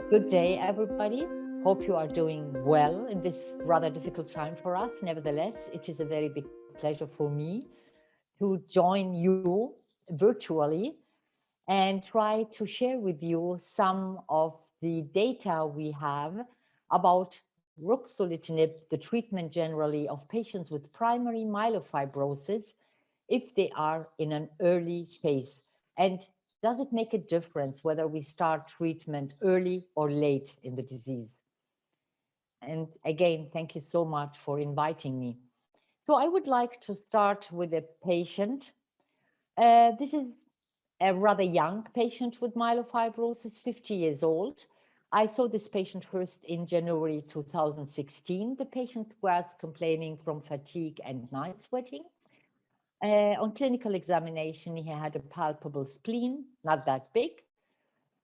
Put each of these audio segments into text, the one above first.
Good day, everybody. Hope you are doing well in this rather difficult time for us. Nevertheless, it is a very big pleasure for me to join you virtually and try to share with you some of the data we have about ruxolitinib, the treatment generally of patients with primary myelofibrosis, if they are in an early phase. And does it make a difference whether we start treatment early or late in the disease? And again, thank you so much for inviting me. So I would like to start with a patient. This is a rather young patient with myelofibrosis, 50 years old. I saw this patient first in January 2016. The patient was complaining from fatigue and night sweating. On clinical examination, he had a palpable spleen, not that big,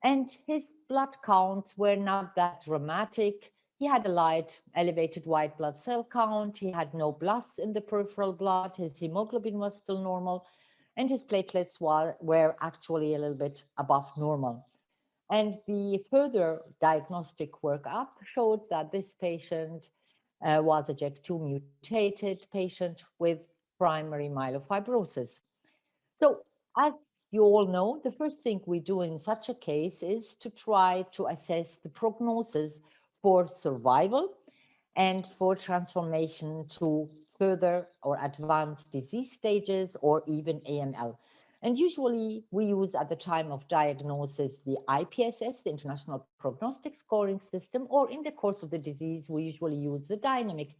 and his blood counts were not that dramatic. He had a light elevated white blood cell count. He had no blasts in the peripheral blood. His hemoglobin was still normal, and his platelets were actually a little bit above normal. And the further diagnostic workup showed that this patient was a JAK2 mutated patient with primary myelofibrosis. So as you all know, the first thing we do in such a case is to try to assess the prognosis for survival and for transformation to further or advanced disease stages or even AML. And usually we use at the time of diagnosis the IPSS, the International Prognostic Scoring System, or in the course of the disease, we usually use the dynamic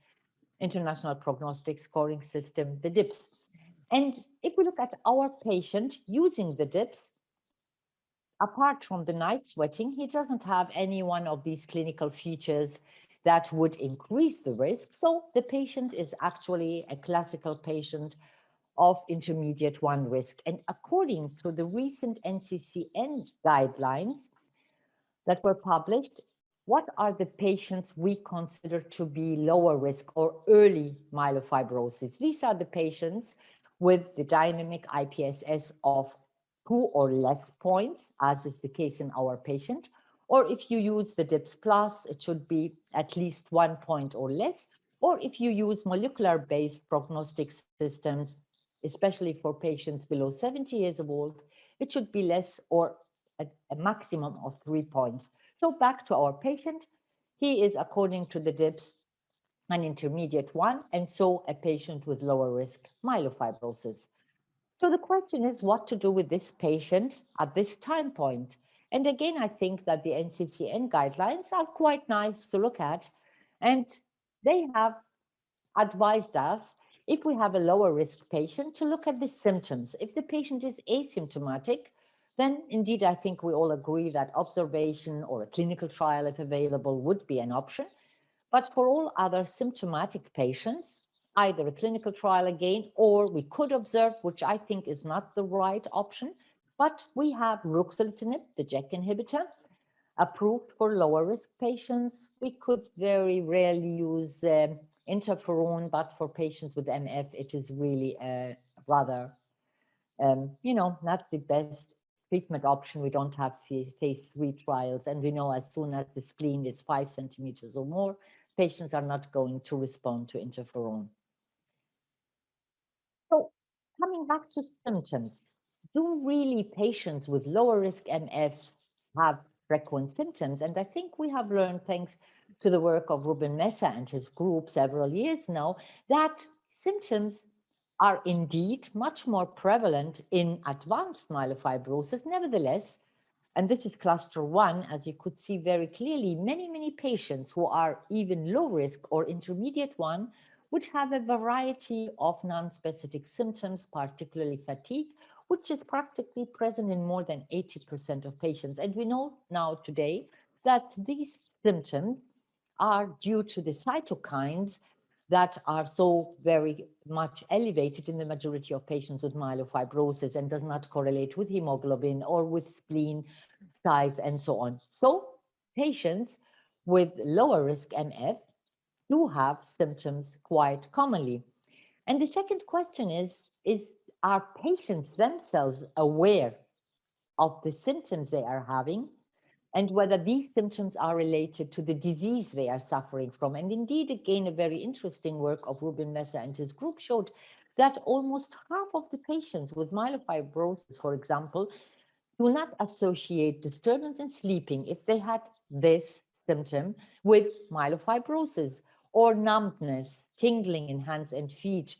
International Prognostic Scoring System, the DIPS. And if we look at our patient using the DIPS, apart from the night sweating, he doesn't have any one of these clinical features that would increase the risk. So the patient is actually a classical patient of intermediate 1 risk. And according to the recent NCCN guidelines that were published, what are the patients we consider to be lower risk or early myelofibrosis? These are the patients with the dynamic IPSS of 2 or less points, as is the case in our patient. Or if you use the DIPS plus, it should be at least 1 point or less. Or if you use molecular-based prognostic systems, especially for patients below 70 years of old, it should be less or a maximum of 3 points. So back to our patient, he is, according to the DIPS, an intermediate 1, and so a patient with lower risk myelofibrosis. So the question is what to do with this patient at this time point. And again, I think that the NCCN guidelines are quite nice to look at, and they have advised us, if we have a lower risk patient, to look at the symptoms. If the patient is asymptomatic, then indeed, I think we all agree that observation or a clinical trial, if available, would be an option. But for all other symptomatic patients, either a clinical trial again, or we could observe, which I think is not the right option, but we have ruxolitinib, the JAK inhibitor, approved for lower risk patients. We could very rarely use interferon, but for patients with MF, it is really rather, not the best treatment option. We don't have phase 3 trials, and we know as soon as the spleen is 5 centimeters or more, patients are not going to respond to interferon. So coming back to symptoms, do really patients with lower risk MF have frequent symptoms? And I think we have learned, thanks to the work of Ruben Mesa and his group several years now, that symptoms are indeed much more prevalent in advanced myelofibrosis. Nevertheless, and this is cluster 1, as you could see very clearly, many patients who are even low risk or intermediate 1 would have a variety of non-specific symptoms, particularly fatigue, which is practically present in more than 80% of patients. And we know now today that these symptoms are due to the cytokines that are so very much elevated in the majority of patients with myelofibrosis and does not correlate with hemoglobin or with spleen size and so on. So patients with lower risk MF do have symptoms quite commonly. And the second question is are patients themselves aware of the symptoms they are having? and whether these symptoms are related to the disease they are suffering from. And indeed, again, a very interesting work of Ruben Messer and his group showed that almost half of the patients with myelofibrosis, for example, do not associate disturbance in sleeping if they had this symptom with myelofibrosis, or numbness, tingling in hands and feet,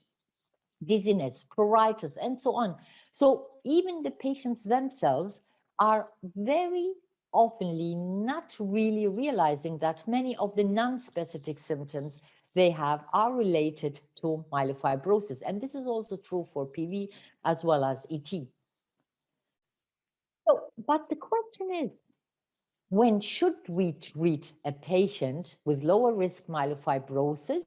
dizziness, pruritus, and so on. So even the patients themselves are very oftenly not really realizing that many of the non-specific symptoms they have are related to myelofibrosis. And this is also true for PV as well as ET. So, but the question is, when should we treat a patient with lower risk myelofibrosis?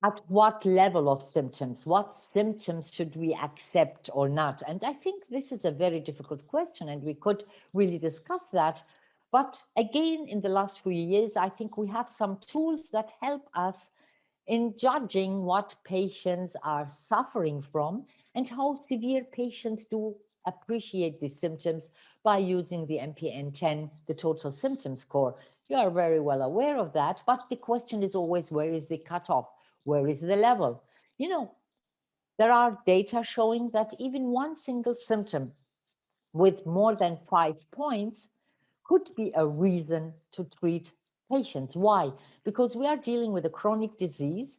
At what level of symptoms? What symptoms should we accept or not? And I think this is a very difficult question, and we could really discuss that. But again, in the last few years, I think we have some tools that help us in judging what patients are suffering from and how severe patients do appreciate these symptoms by using the MPN-10, the total symptom score. You are very well aware of that, but the question is always, where is the cutoff? Where is the level? You know, there are data showing that even one single symptom with more than 5 points could be a reason to treat patients. Why? Because we are dealing with a chronic disease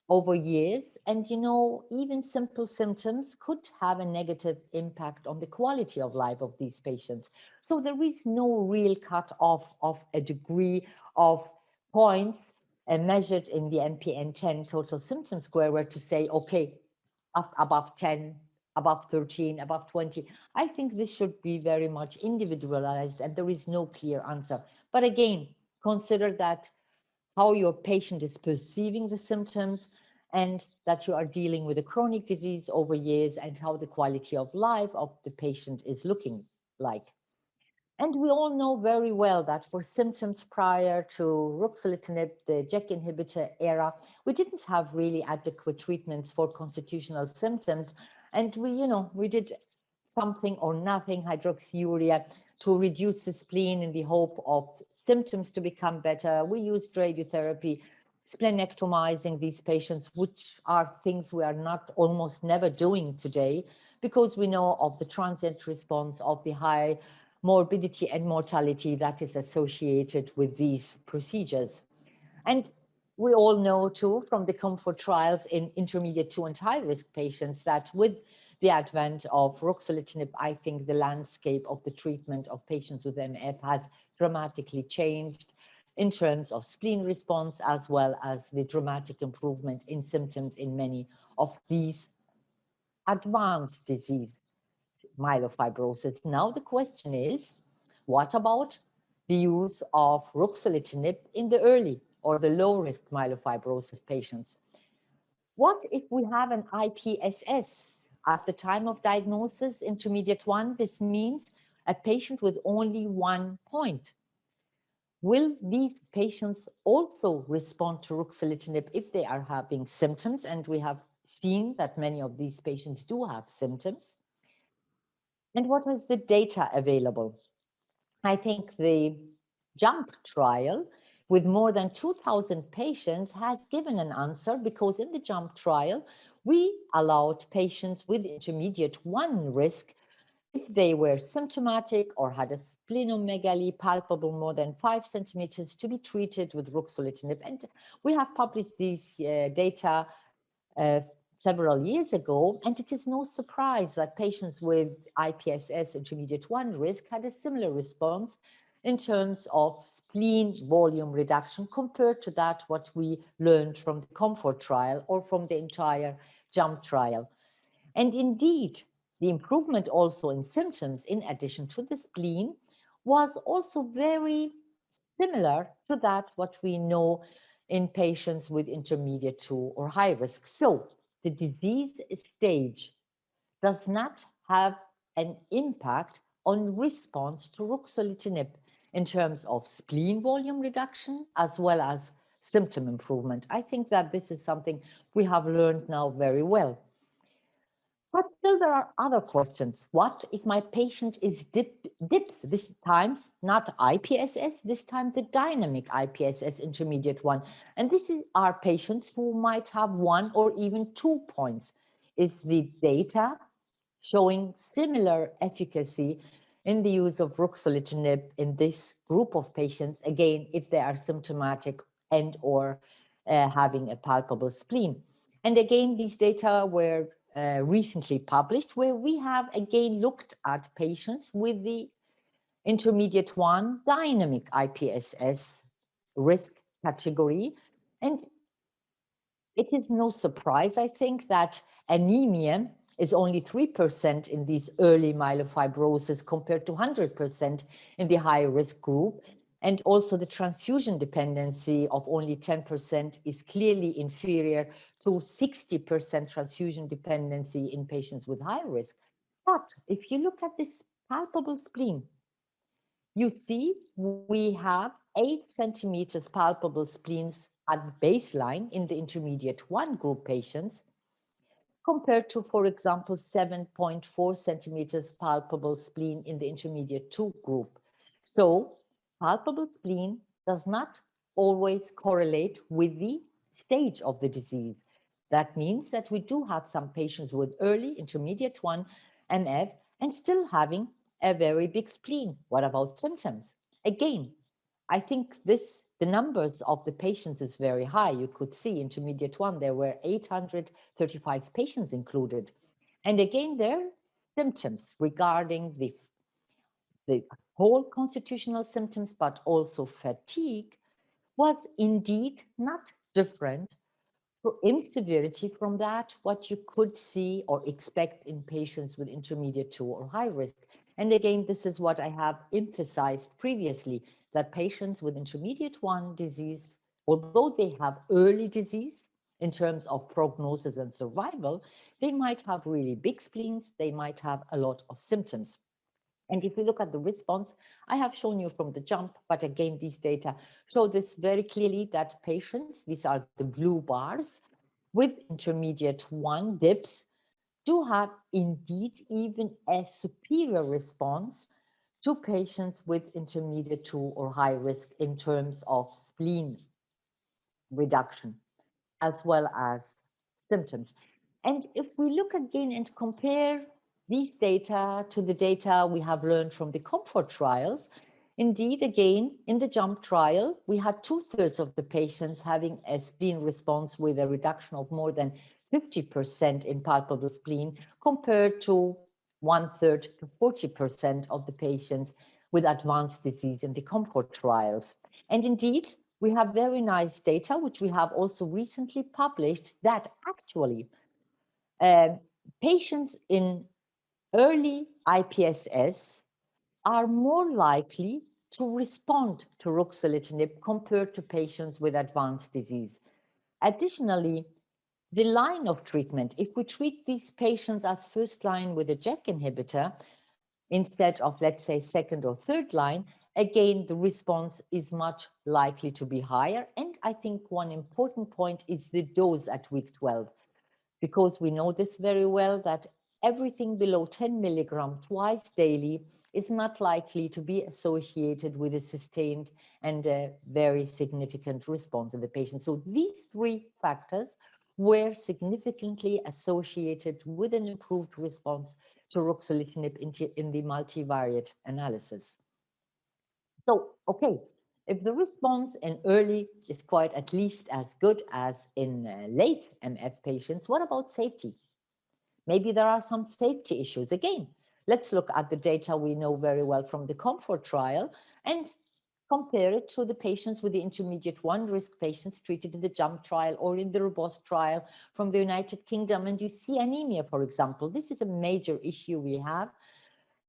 over years, and you know, even simple symptoms could have a negative impact on the quality of life of these patients. So there is no real cutoff of a degree of points measured in the MPN-10 total symptom square, where to say, okay, above 10, above 13, above 20. I think this should be very much individualized, and there is no clear answer. But again, consider that how your patient is perceiving the symptoms, and that you are dealing with a chronic disease over years, and how the quality of life of the patient is looking like. And we all know very well that for symptoms prior to ruxolitinib, the JAK inhibitor era, we didn't have really adequate treatments for constitutional symptoms. And we did something or nothing, hydroxyurea, to reduce the spleen in the hope of symptoms to become better. We used radiotherapy, splenectomizing these patients, which are things we are not almost never doing today, because we know of the transient response of the high morbidity and mortality that is associated with these procedures. And we all know too from the COMFORT trials in intermediate 2 and high risk patients that with the advent of ruxolitinib, I think the landscape of the treatment of patients with MF has dramatically changed in terms of spleen response, as well as the dramatic improvement in symptoms in many of these advanced disease myelofibrosis. Now the question is, what about the use of ruxolitinib in the early or the low risk myelofibrosis patients? What if we have an IPSS at the time of diagnosis, intermediate 1? This means a patient with only 1 point. Will these patients also respond to ruxolitinib if they are having symptoms? And we have seen that many of these patients do have symptoms. And what was the data available? I think the JUMP trial with more than 2,000 patients has given an answer, because in the JUMP trial, we allowed patients with intermediate 1 risk, if they were symptomatic or had a splenomegaly palpable more than 5 centimeters, to be treated with ruxolitinib. And we have published these data several years ago, and it is no surprise that patients with IPSS intermediate 1 risk had a similar response in terms of spleen volume reduction compared to that what we learned from the COMFORT trial or from the entire JUMP trial. And indeed, the improvement also in symptoms, in addition to the spleen, was also very similar to that what we know in patients with intermediate 2 or high risk. So the disease stage does not have an impact on response to ruxolitinib in terms of spleen volume reduction as well as symptom improvement. I think that this is something we have learned now very well. But still, there are other questions. What if my patient is DIPS, this times not IPSS, this time the dynamic IPSS intermediate one? And this is our patients who might have 1 or even 2 points. Is the data showing similar efficacy in the use of ruxolitinib in this group of patients, again, if they are symptomatic and or having a palpable spleen? And again, these data were recently published, where we have again looked at patients with the intermediate 1 dynamic IPSS risk category. And it is no surprise, I think, that anemia is only 3% in these early myelofibrosis compared to 100% in the high risk group. And also the transfusion dependency of only 10% is clearly inferior to 60% transfusion dependency in patients with high risk. But if you look at this palpable spleen, you see we have 8 centimeters palpable spleens at baseline in the intermediate 1 group patients, compared to, for example, 7.4 centimeters palpable spleen in the intermediate 2 group. So palpable spleen does not always correlate with the stage of the disease. That means that we do have some patients with early intermediate 1 MF and still having a very big spleen. What about symptoms? Again, I think the numbers of the patients is very high. You could see intermediate 1, there were 835 patients included. And again, their symptoms regarding the whole constitutional symptoms, but also fatigue, was indeed not different in severity from that what you could see or expect in patients with intermediate 2 or high risk. And again, this is what I have emphasized previously, that patients with intermediate 1 disease, although they have early disease in terms of prognosis and survival, they might have really big spleens, they might have a lot of symptoms. And if we look at the response, I have shown you from the jump, but again, these data show this very clearly, that patients, these are the blue bars, with intermediate 1 DIPS do have indeed even a superior response to patients with intermediate 2 or high risk in terms of spleen reduction, as well as symptoms. And if we look again and compare these data to the data we have learned from the COMFORT trials, indeed, again, in the JUMP trial, we had 2/3 of the patients having a spleen response with a reduction of more than 50% in palpable spleen, compared to 1/3 to 40% of the patients with advanced disease in the COMFORT trials. And indeed, we have very nice data, which we have also recently published, that actually patients in early IPSS are more likely to respond to ruxolitinib compared to patients with advanced disease. Additionally, the line of treatment, if we treat these patients as first line with a JAK inhibitor, instead of, let's say, second or third line, again, the response is much likely to be higher. And I think one important point is the dose at week 12, because we know this very well, that everything below 10 milligram twice daily is not likely to be associated with a sustained and a very significant response in the patient. So these 3 factors were significantly associated with an improved response to ruxolitinib in the multivariate analysis. So, okay, if the response in early is quite at least as good as in late MF patients, what about safety? Maybe there are some safety issues. Again, let's look at the data we know very well from the COMFORT trial and compare it to the patients with the intermediate 1 risk patients treated in the JUMP trial or in the ROBUST trial from the United Kingdom. And you see anemia, for example. This is a major issue we have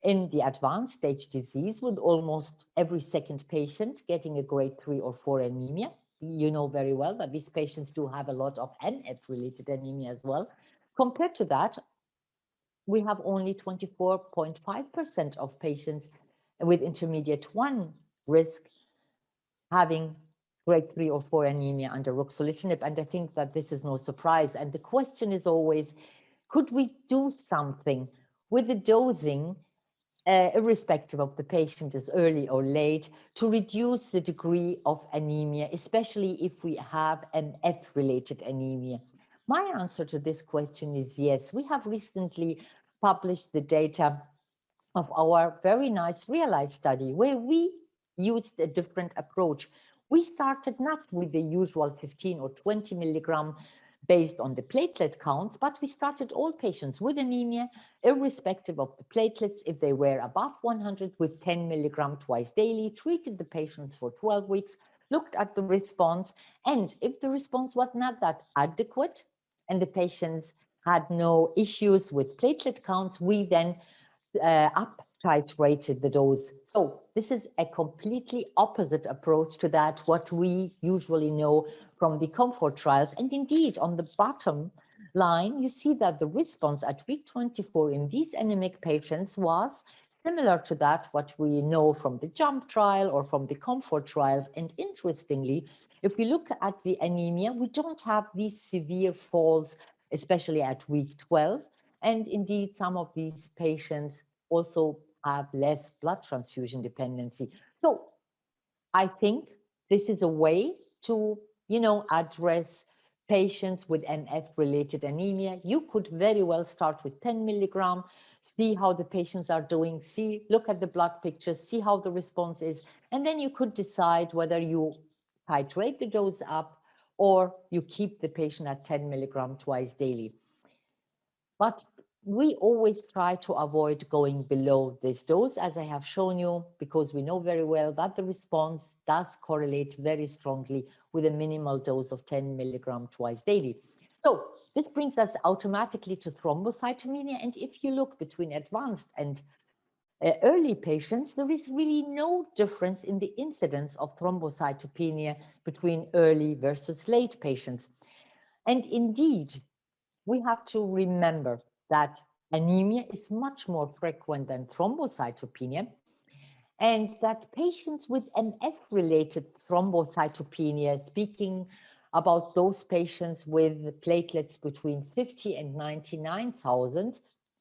in the advanced stage disease, with almost every second patient getting a grade 3 or 4 anemia. You know very well that these patients do have a lot of MF-related anemia as well. Compared to that, we have only 24.5% of patients with intermediate 1 risk having grade 3 or 4 anemia under ruxolitinib. And I think that this is no surprise. And the question is always, Could we do something with the dosing, irrespective of the patient is early or late, to reduce the degree of anemia, especially if we have MF-related anemia? My answer to this question is yes. We have recently published the data of our very nice REALIZE study, where we used a different approach. We started not with the usual 15 or 20 milligram based on the platelet counts, but we started all patients with anemia, irrespective of the platelets, if they were above 100, with 10 milligram twice daily, treated the patients for 12 weeks, looked at the response, and if the response was not that adequate and the patients had no issues with platelet counts, we then up titrated the dose. So this is a completely opposite approach to that, what we usually know from the COMFORT trials. And indeed, on the bottom line, you see that the response at week 24 in these anemic patients was similar to that what we know from the JUMP trial or from the COMFORT trials. And interestingly, if we look at the anemia, we don't have these severe falls, especially at week 12. And indeed, some of these patients also have less blood transfusion dependency. So I think this is a way to, address patients with MF-related anemia. You could very well start with 10 milligram, see how the patients are doing, look at the blood pictures, see how the response is, and then you could decide whether you titrate the dose up or you keep the patient at 10 milligram twice daily. But we always try to avoid going below this dose, as I have shown you, because we know very well that the response does correlate very strongly with a minimal dose of 10 milligram twice daily. So this brings us automatically to thrombocytopenia. And if you look between advanced and early patients, there is really no difference in the incidence of thrombocytopenia between early versus late patients. And indeed, we have to remember that anemia is much more frequent than thrombocytopenia, and that patients with MF-related thrombocytopenia, speaking about those patients with platelets between 50 and 99,000,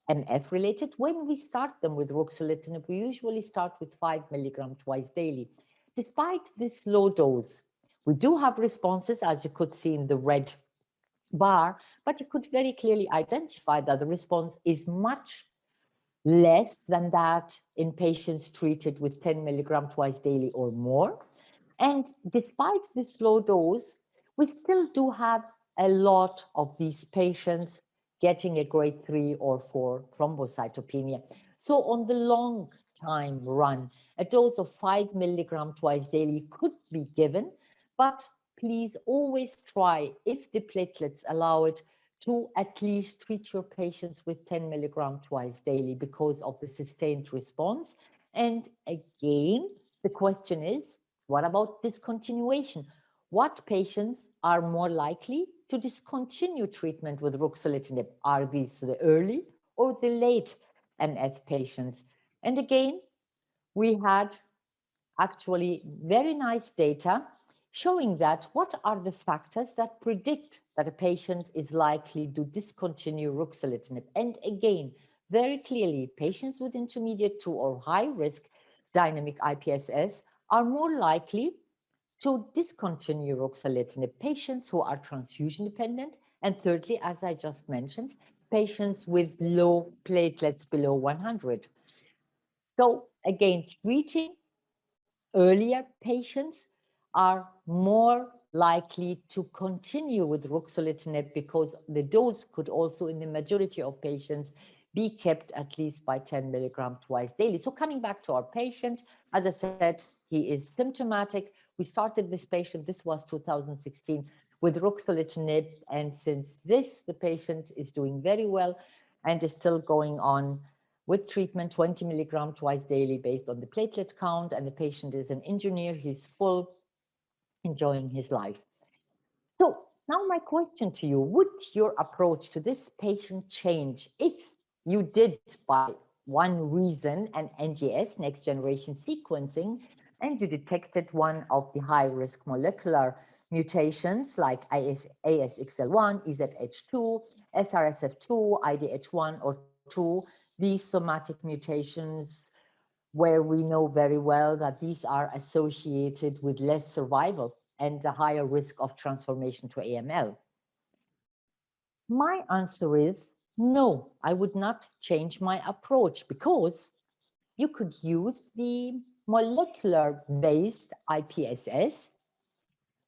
MF-related, when we start them with ruxolitinib, we usually start with 5 milligram twice daily. Despite this low dose, we do have responses, as you could see in the red bar, but you could very clearly identify that the response is much less than that in patients treated with 10 milligram twice daily or more. And despite this low dose, we still do have a lot of these patients getting a grade 3 or 4 thrombocytopenia. So on the long time run, a dose of 5 milligram twice daily could be given, but please always try, if the platelets allow it, to at least treat your patients with 10 milligram twice daily because of the sustained response. And again, the question is, what about discontinuation? What patients are more likely to discontinue treatment with ruxolitinib? Are these the early or the late MF patients? And again, we had actually very nice data showing that what are the factors that predict that a patient is likely to discontinue ruxolitinib. And again, very clearly, patients with intermediate to or high risk dynamic IPSS are more likely to discontinue ruxolitinib, patients who are transfusion dependent, and thirdly, as I just mentioned, patients with low platelets below 100. So again, treating earlier patients are more likely to continue with ruxolitinib because the dose could also, in the majority of patients, be kept at least by 10 milligram twice daily. So coming back to our patient, as I said, he is symptomatic. We started this patient, this was 2016, with ruxolitinib, and since this, the patient is doing very well and is still going on with treatment, 20 milligram twice daily based on the platelet count, and the patient is an engineer, he's full, enjoying his life. So now my question to you, would your approach to this patient change if you did, by one reason, an NGS, next generation sequencing, and you detected one of the high risk molecular mutations like ASXL1, EZH2, SRSF2, IDH1 or 2, these somatic mutations where we know very well that these are associated with less survival and a higher risk of transformation to AML? My answer is no, I would not change my approach, because you could use the molecular-based IPSS,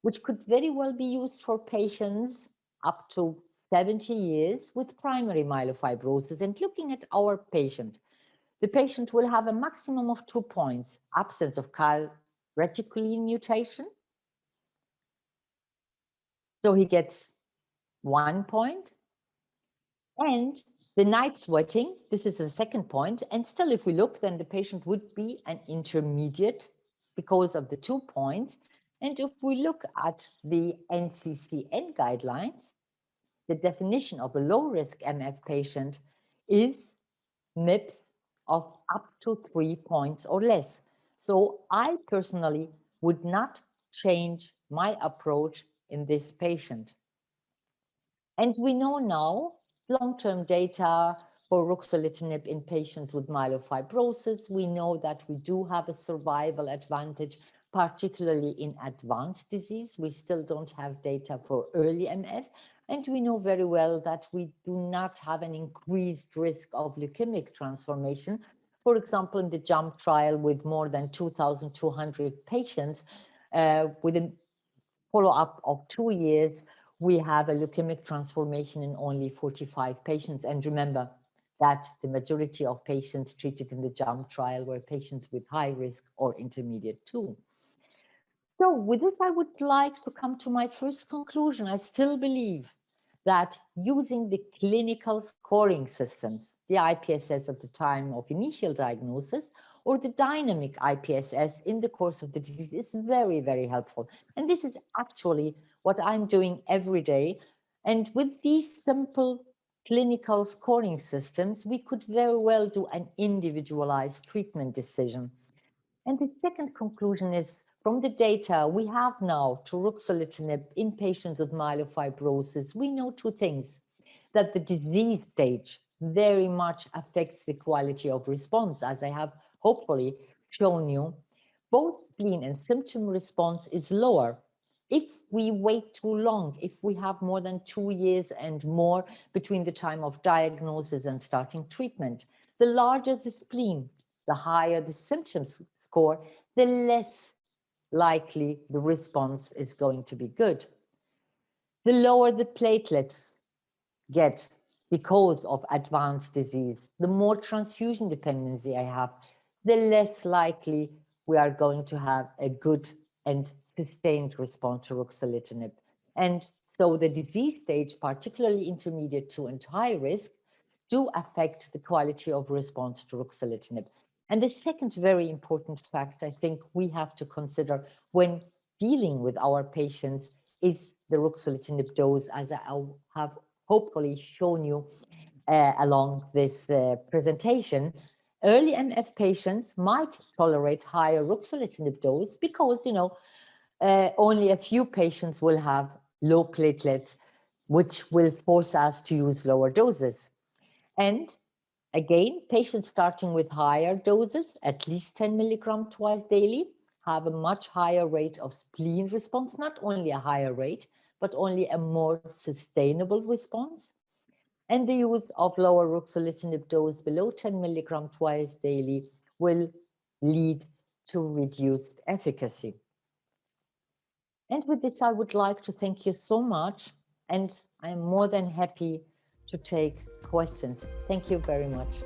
which could very well be used for patients up to 70 years with primary myelofibrosis. And looking at our patient, the patient will have a maximum of 2 points: absence of calreticulin mutation. So he gets 1 point. And the night sweating, this is the second point. And still, if we look, then the patient would be an intermediate because of the 2 points. And if we look at the NCCN guidelines, the definition of a low-risk MF patient is MIPS of up to 3 points or less. So I personally would not change my approach in this patient. And we know now long-term data for ruxolitinib in patients with myelofibrosis. We know that we do have a survival advantage, particularly in advanced disease. We still don't have data for early MF. And we know very well that we do not have an increased risk of leukemic transformation. For example, in the JUMP trial with more than 2,200 patients with a follow-up of 2 years, we have a leukemic transformation in only 45 patients. And remember that the majority of patients treated in the JUMP trial were patients with high risk or intermediate too. So with this, I would like to come to my first conclusion. I still believe that using the clinical scoring systems, the IPSS at the time of initial diagnosis, or the dynamic IPSS in the course of the disease is very, very helpful. And this is actually what I'm doing every day. And with these simple clinical scoring systems, we could very well do an individualized treatment decision. And the second conclusion is, from the data we have now to ruxolitinib in patients with myelofibrosis, we know 2 things: that the disease stage very much affects the quality of response, as I have hopefully shown you. Both spleen and symptom response is lower if we wait too long, if we have more than 2 years and more between the time of diagnosis and starting treatment. The larger the spleen, the higher the symptoms score, the less likely the response is going to be good. The lower the platelets get because of advanced disease, the more transfusion dependency I have, the less likely we are going to have a good and sustained response to ruxolitinib. And so the disease stage, particularly intermediate to and high risk, do affect the quality of response to ruxolitinib. And the second very important fact I think we have to consider when dealing with our patients is the ruxolitinib dose, as I have hopefully shown you along this presentation. Early MF patients might tolerate higher ruxolitinib dose because, only a few patients will have low platelets, which will force us to use lower doses. And again, patients starting with higher doses, at least 10 milligrams twice daily, have a much higher rate of spleen response, not only a higher rate, but only a more sustainable response. And the use of lower ruxolitinib dose below 10 milligrams twice daily will lead to reduced efficacy. And with this, I would like to thank you so much, and I'm more than happy to take questions. Thank you very much.